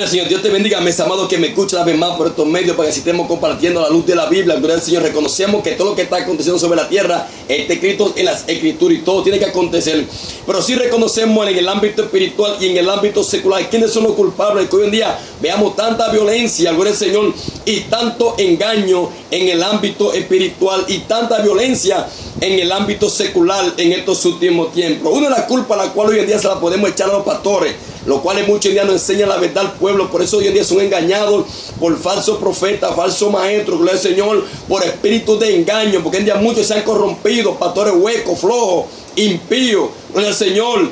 Señor, Dios te bendiga, mis amados que me escuchan una vez más por estos medios para que estemos compartiendo la luz de la Biblia. Gloria al Señor. Reconocemos que todo lo que está aconteciendo sobre la tierra está escrito en las Escrituras y todo tiene que acontecer. Pero sí reconocemos en el ámbito espiritual y en el ámbito secular quiénes son los culpables, que hoy en día veamos tanta violencia, gloria al Señor, y tanto engaño en el ámbito espiritual y tanta violencia en el ámbito secular en estos últimos tiempos. Una de las culpas a la cual hoy en día se la podemos echar a los pastores, los cuales muchos hoy en día no enseñan la verdad al pueblo. Por eso hoy en día son engañados por falsos profetas, falsos maestros, gloria al Señor, por espíritus de engaño, porque hoy en día muchos se han corrompido, pastores huecos, flojos, impíos, gloria al Señor,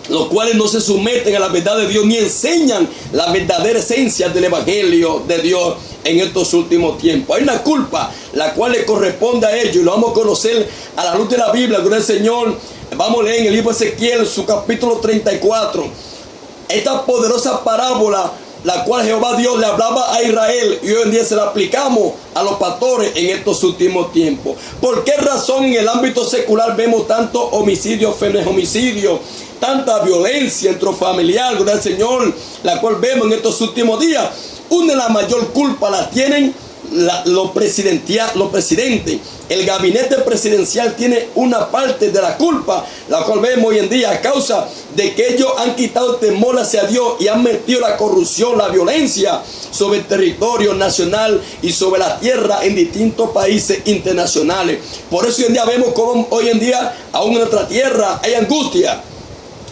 los cuales no se someten a la verdad de Dios ni enseñan la verdadera esencia del evangelio de Dios en estos últimos tiempos. Hay una culpa la cual le corresponde a ellos y lo vamos a conocer a la luz de la Biblia, gloria al Señor. Vamos a leer en el libro de Ezequiel, su capítulo 34, esta poderosa parábola la cual Jehová Dios le hablaba a Israel y hoy en día se la aplicamos a los pastores en estos últimos tiempos. ¿Por qué razón en el ámbito secular vemos tanto homicidio, femihomicidio, tanta violencia intrafamiliar, gloria al Señor, la cual vemos en estos últimos días? Una de las mayor culpa la tienen los presidentes. El gabinete presidencial tiene una parte de la culpa, la cual vemos hoy en día a causa de que ellos han quitado el temor hacia Dios y han metido la corrupción, la violencia sobre el territorio nacional y sobre la tierra en distintos países internacionales. Por eso hoy en día vemos como hoy en día aún en nuestra tierra hay angustia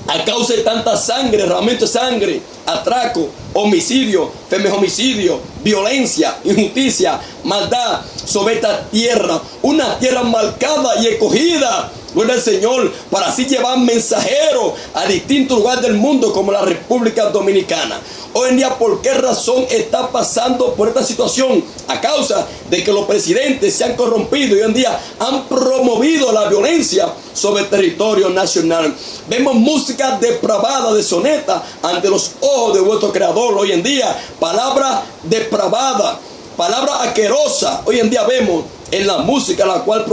a causa de tanta sangre, derramamiento de sangre, atraco, homicidio, femihomicidio, violencia, injusticia, maldad sobre esta tierra. Una tierra marcada y escogida, gloria al Señor, para así llevar mensajeros a distintos lugares del mundo como la República Dominicana. Hoy en día, ¿por qué razón está pasando por esta situación? A causa de que los presidentes se han corrompido y hoy en día han promovido la violencia sobre el territorio nacional. Vemos música depravada, deshonesta ante los ojos de vuestro Creador. Hoy en día, palabra depravada, palabra asquerosa. Hoy en día vemos en la música la cual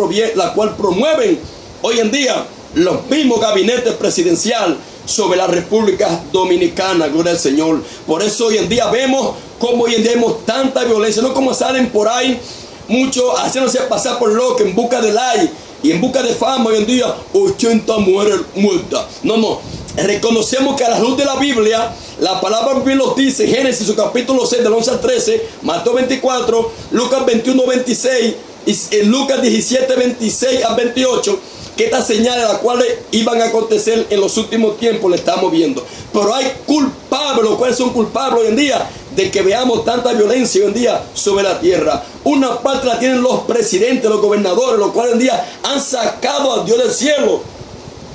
promueven hoy en día los mismos gabinetes presidenciales sobre la República Dominicana, gloria al Señor. Por eso hoy en día vemos como hoy en día vemos tanta violencia, no como salen por ahí muchos haciéndose pasar por locos en busca de like y en busca de fama. Hoy en día 80 mujeres muertas. No, reconocemos que a la luz de la Biblia, la palabra bien los dice, Génesis su capítulo 6 del 11 al 13, Mateo 24, Lucas 21, 26 y Lucas 17, 26 al 28, que estas señales las cuales iban a acontecer en los últimos tiempos le estamos viendo. Pero hay culpables, los cuales son culpables hoy en día de que veamos tanta violencia hoy en día sobre la tierra. Una parte la tienen los presidentes, los gobernadores, los cuales hoy en día han sacado a Dios del cielo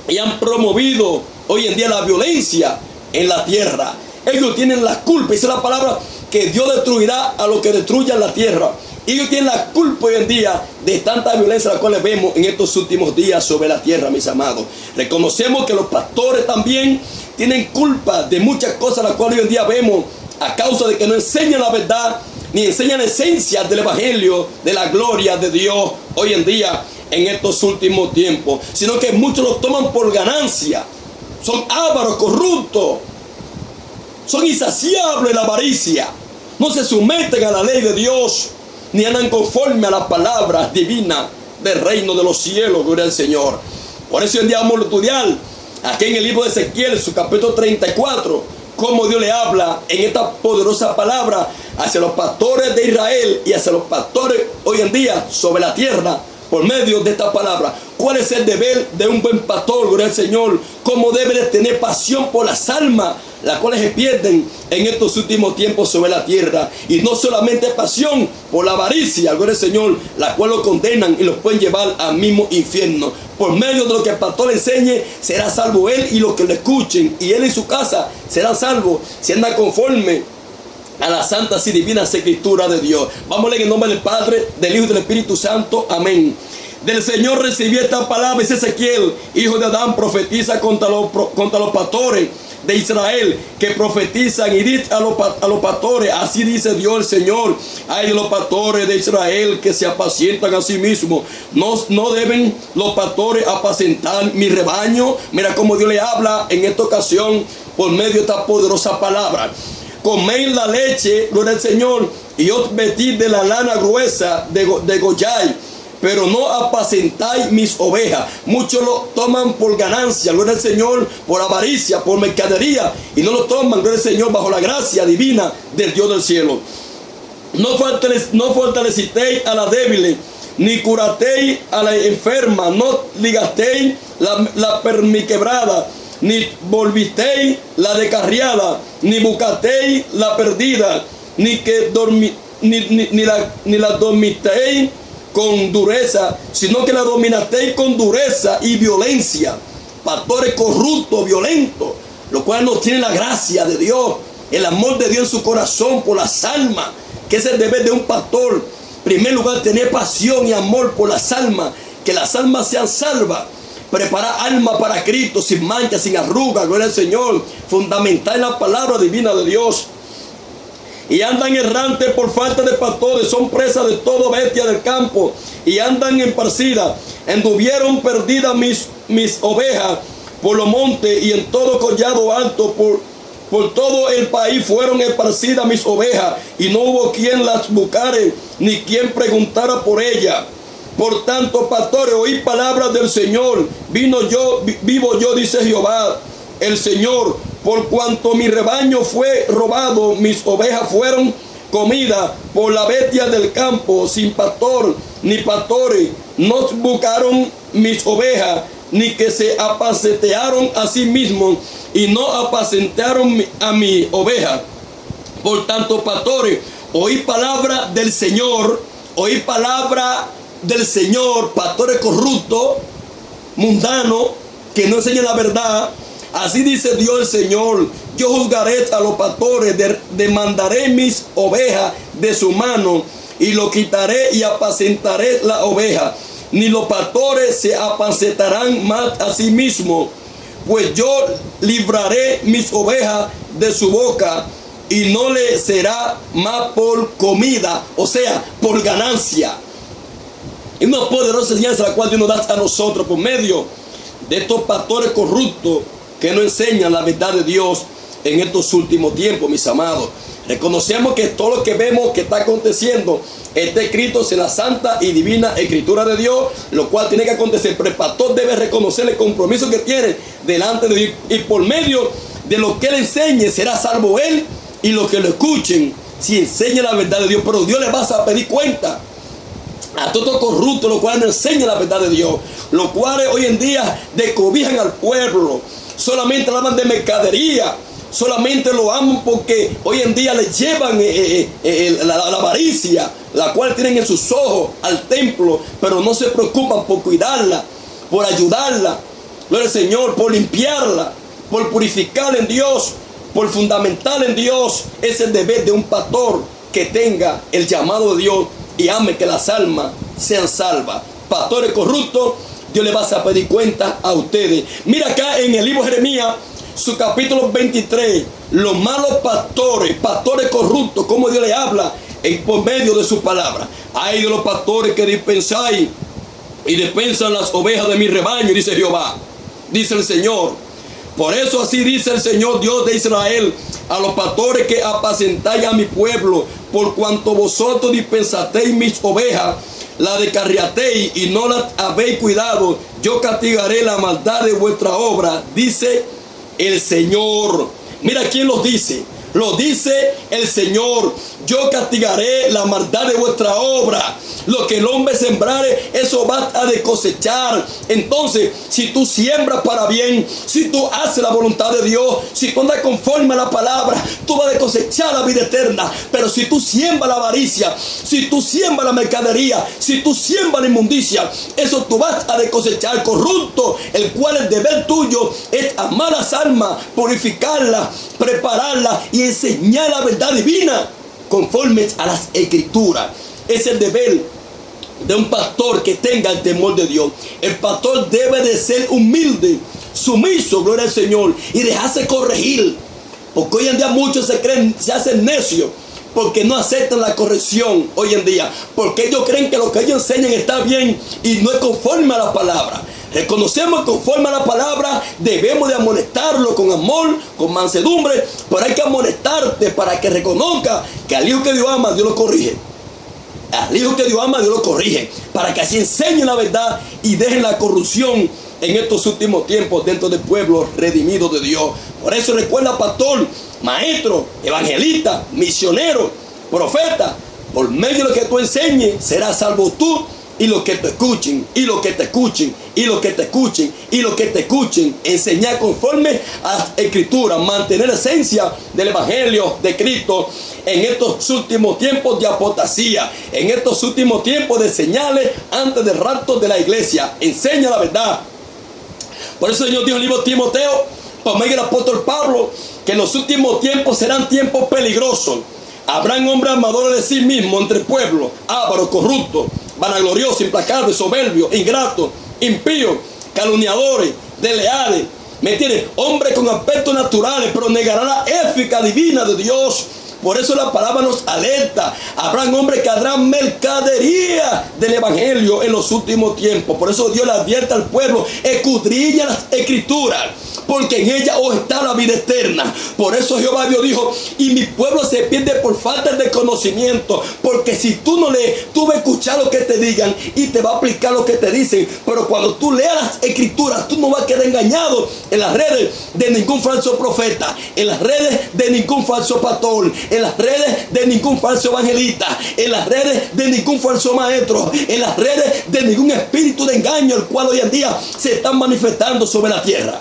y han promovido hoy en día la violencia en la tierra. Ellos tienen la culpa, esa es la palabra, que Dios destruirá a los que destruyan la tierra. Ellos tienen la culpa hoy en día de tanta violencia la cual vemos en estos últimos días sobre la tierra, mis amados. Reconocemos que los pastores también tienen culpa de muchas cosas las cuales hoy en día vemos a causa de que no enseñan la verdad ni enseñan la esencia del evangelio de la gloria de Dios hoy en día en estos últimos tiempos, sino que muchos lo toman por ganancia. Son ávaros, corruptos, son insaciables en la avaricia, no se someten a la ley de Dios ni andan conforme a las palabras divinas del reino de los cielos, gloria al Señor. Por eso hoy en día vamos a estudiar aquí en el libro de Ezequiel, su capítulo 34, cómo Dios le habla en esta poderosa palabra hacia los pastores de Israel y hacia los pastores hoy en día sobre la tierra por medio de esta palabra. ¿Cuál es el deber de un buen pastor, gloria al Señor? ¿Cómo debe de tener pasión por las almas, las cuales se pierden en estos últimos tiempos sobre la tierra? Y no solamente pasión por la avaricia, gloria al Señor, la cual lo condenan y los pueden llevar al mismo infierno. Por medio de lo que el pastor le enseñe, será salvo él y los que lo escuchen. Y él y su casa serán salvos si anda conforme a las santas y divinas escrituras de Dios. Vamos a leer en nombre del Padre, del Hijo y del Espíritu Santo. Amén. Del Señor recibí esta palabra, es Ezequiel, hijo de Adán, profetiza contra los pastores de Israel, que profetizan y dicen a los pastores, así dice Dios el Señor: ay de los pastores de Israel que se apacientan a sí mismos, no deben los pastores apacentar mi rebaño. Mira cómo Dios le habla en esta ocasión por medio de esta poderosa palabra. coméis la leche, gloria al Señor, y os vestís de la lana gruesa de Goyay, pero no apacentáis mis ovejas. Muchos lo toman por ganancia, gloria al Señor, por avaricia, por mercadería, y no lo toman, gloria al Señor, bajo la gracia divina del Dios del cielo. No fortalecisteis a la débil, ni curasteis a la enferma, no ligasteis la perniquebrada, ni volvisteis la descarriada, ni buscasteis la perdida, ni la dormisteis con dureza, sino que la dominasteis con dureza y violencia. Pastores corruptos, violentos, los cuales no tienen la gracia de Dios, el amor de Dios en su corazón por las almas, que es el deber de un pastor. En primer lugar, tener pasión y amor por las almas, que las almas sean salvas. Preparar alma para Cristo, sin mancha, sin arruga, gloria al Señor, fundamental en la palabra divina de Dios. Y andan errantes por falta de pastores, son presas de todo bestia del campo, y andan esparcidas. Anduvieron perdidas mis ovejas por los montes, y en todo collado alto, por todo el país fueron esparcidas mis ovejas, y no hubo quien las buscare, ni quien preguntara por ellas. Por tanto, pastores, oí palabras del Señor. Vivo yo, dice Jehová, el Señor, por cuanto mi rebaño fue robado, mis ovejas fueron comidas por la bestia del campo, sin pastor ni pastores. No buscaron mis ovejas, ni que se apacentearon a sí mismos, y no apacentaron a mi oveja. Por tanto, pastores, oí palabra del Señor, oí palabra del Señor, pastores corruptos, mundanos, que no enseñan la verdad. Así dice Dios el Señor: yo juzgaré a los pastores, demandaré mis ovejas de su mano, y lo quitaré y apacentaré la oveja. Ni los pastores se apacentarán más a sí mismos, pues yo libraré mis ovejas de su boca, y no le será más por comida, o sea, por ganancia. Y una poderosa enseñanza la cual Dios nos da a nosotros por medio de estos pastores corruptos que no enseñan la verdad de Dios en estos últimos tiempos, mis amados. Reconocemos que todo lo que vemos que está aconteciendo está escrito en la santa y divina escritura de Dios, lo cual tiene que acontecer. Pero el pastor debe reconocer el compromiso que tiene delante de Dios, y por medio de lo que él enseñe será salvo él y los que lo escuchen, si enseña la verdad de Dios. Pero Dios le va a pedir cuenta a todos los corruptos, los cuales no enseñan la verdad de Dios, los cuales hoy en día descobijan al pueblo, solamente hablan de mercadería, solamente lo aman porque hoy en día les llevan la avaricia, la cual tienen en sus ojos al templo, pero no se preocupan por cuidarla, por ayudarla, gloria al Señor, por limpiarla, por purificarla en Dios, por fundamental en Dios. Es el deber de un pastor que tenga el llamado de Dios y ame que las almas sean salvas. Pastores corruptos, Dios le va a pedir cuenta a ustedes. Mira acá en el libro de Jeremías, su capítulo 23, los malos pastores corruptos, como Dios le habla por medio de su palabra. Hay de los pastores que dispensáis y dispensan las ovejas de mi rebaño, dice Jehová, dice el Señor. Por eso así dice el Señor Dios de Israel a los pastores que apacentáis a mi pueblo: por cuanto vosotros dispensasteis mis ovejas, la descarriasteis y no las habéis cuidado, yo castigaré la maldad de vuestra obra, dice el Señor. Mira quién los dice. Lo dice el Señor: yo castigaré la maldad de vuestra obra. Lo que el hombre sembrare, eso va a de cosechar. Entonces, si tú siembras para bien, si tú haces la voluntad de Dios, si tú andas conforme a la palabra, tú vas a cosechar la vida eterna. Pero si tú siembras la avaricia, si tú siembras la mercadería, si tú siembras la inmundicia, eso tú vas a de cosechar. Corrupto, el cual el deber tuyo es amar las almas, purificarlas, prepararlas y enseñar la verdad divina conforme a las escrituras. Es el deber de un pastor que tenga el temor de Dios. El pastor debe de ser humilde, sumiso, gloria al Señor, y dejarse corregir, porque hoy en día muchos se hacen necios porque no aceptan la corrección hoy en día, porque ellos creen que lo que ellos enseñan está bien y no es conforme a la palabra. Reconocemos que conforme a la palabra debemos de amonestarlo con amor, con mansedumbre, pero hay que amonestarte para que reconozca que al hijo que Dios ama, Dios lo corrige. Al hijo que Dios ama, Dios lo corrige, para que así enseñen la verdad y dejen la corrupción en estos últimos tiempos dentro del pueblo redimido de Dios. Por eso recuerda, pastor, maestro, evangelista, misionero, profeta, por medio de lo que tú enseñes, serás salvo tú y los que te escuchen, y los que te escuchen, y los que te escuchen, y los que te escuchen. Enseñar conforme a las escrituras, mantener la esencia del evangelio de Cristo en estos últimos tiempos de apostasía, en estos últimos tiempos de señales antes del rapto de la iglesia. Enseña la verdad. Por eso el Señor dijo en el libro de Timoteo, por medio del apóstol Pablo, que en los últimos tiempos serán tiempos peligrosos. Habrán hombres amadores de sí mismos entre el pueblo, ávaros, corruptos, vanagloriosos, implacables, soberbios, ingratos, impíos, calumniadores, desleales. ¿Me entiendes? Hombres con aspectos naturales, pero negarán la ética divina de Dios. Por eso la palabra nos alerta. Habrán hombres que harán mercadería del evangelio en los últimos tiempos. Por eso Dios le advierte al pueblo: escudriña las escrituras, porque en ella os está la vida eterna. Por eso Jehová Dios dijo: y mi pueblo se pierde por falta de conocimiento. Porque si tú no lees, tú vas a escuchar lo que te digan y te va a aplicar lo que te dicen. Pero cuando tú leas las escrituras, tú no vas a quedar engañado en las redes de ningún falso profeta, en las redes de ningún falso pastor, en las redes de ningún falso evangelista, en las redes de ningún falso maestro, en las redes de ningún espíritu de engaño, el cual hoy en día se están manifestando sobre la tierra.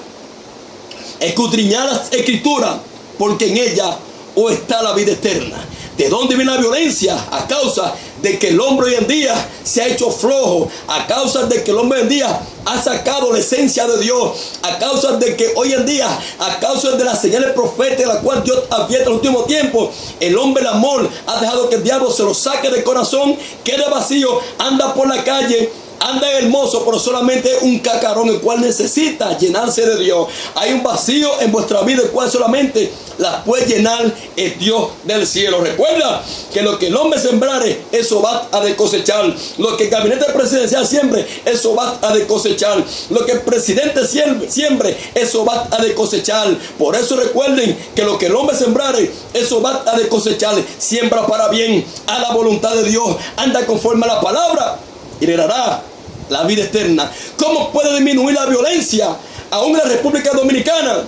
Escudriñar las escrituras, porque en ella o está la vida eterna. ¿De dónde viene la violencia? A causa de que el hombre hoy en día se ha hecho flojo, a causa de que el hombre hoy en día ha sacado la esencia de Dios, a causa de que hoy en día, a causa de las señales proféticas, la cual Dios advierte en los últimos tiempos, el hombre, el amor, ha dejado que el diablo se lo saque del corazón, quede vacío, anda por la calle, anda hermoso, pero solamente un cacarón, el cual necesita llenarse de Dios. Hay un vacío en vuestra vida, el cual solamente la puede llenar el Dios del cielo. Recuerda que lo que el hombre sembrare, eso va a de cosechar. Lo que el gabinete presidencial siembre, eso va a de cosechar. Lo que el presidente siembre, eso va a de cosechar. Por eso recuerden que lo que el hombre sembrare, eso va a de cosechar. Siembra para bien, a la voluntad de Dios, anda conforme a la palabra y le dará la vida eterna. ¿Cómo puede disminuir la violencia aún en la República Dominicana?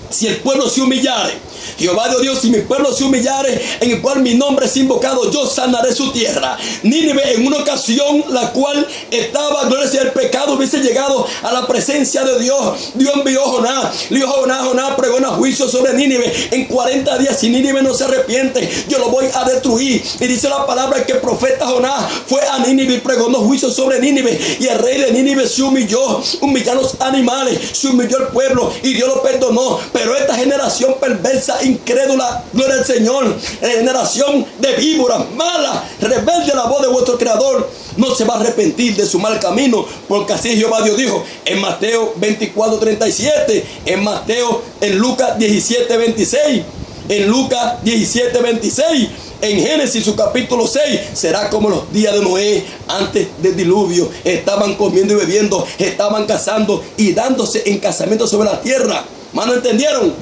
Si el pueblo se humillare, Jehová de Dios, si mi pueblo se humillare, en el cual mi nombre es invocado, yo sanaré su tierra. Nínive, en una ocasión la cual estaba, gloria sea, el pecado hubiese llegado a la presencia de Dios, Dios envió a Jonás. Le dijo: Jonás, pregona juicio sobre Nínive en 40 días. Si Nínive no se arrepiente, yo lo voy a destruir. Y dice la palabra que el profeta Jonás fue a Nínive y pregonó juicio sobre Nínive. Y el rey de Nínive se humilló, humillaron los animales, se humilló el pueblo y Dios lo perdonó. Pero esta generación perversa, incrédula, gloria al Señor, generación de víboras, mala, rebelde a la voz de vuestro Creador, no se va a arrepentir de su mal camino, porque así Jehová Dios dijo en Mateo 24:37, en Lucas 17:26, en Lucas 17:26, en Génesis su capítulo 6, será como los días de Noé antes del diluvio. Estaban comiendo y bebiendo, estaban cazando y dándose en casamiento sobre la tierra. ¿Mano entendieron?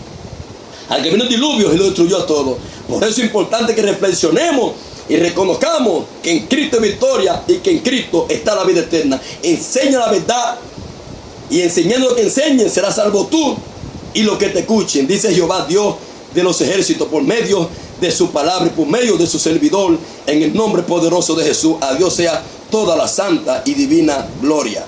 Al que vino el diluvio y lo destruyó a todo. Por eso es importante que reflexionemos y reconozcamos que en Cristo hay victoria y que en Cristo está la vida eterna. Enseña la verdad, y enseñando lo que enseñen serás salvo tú y los que te escuchen, dice Jehová Dios de los ejércitos, por medio de su palabra y por medio de su servidor, en el nombre poderoso de Jesús. A Dios sea toda la santa y divina gloria.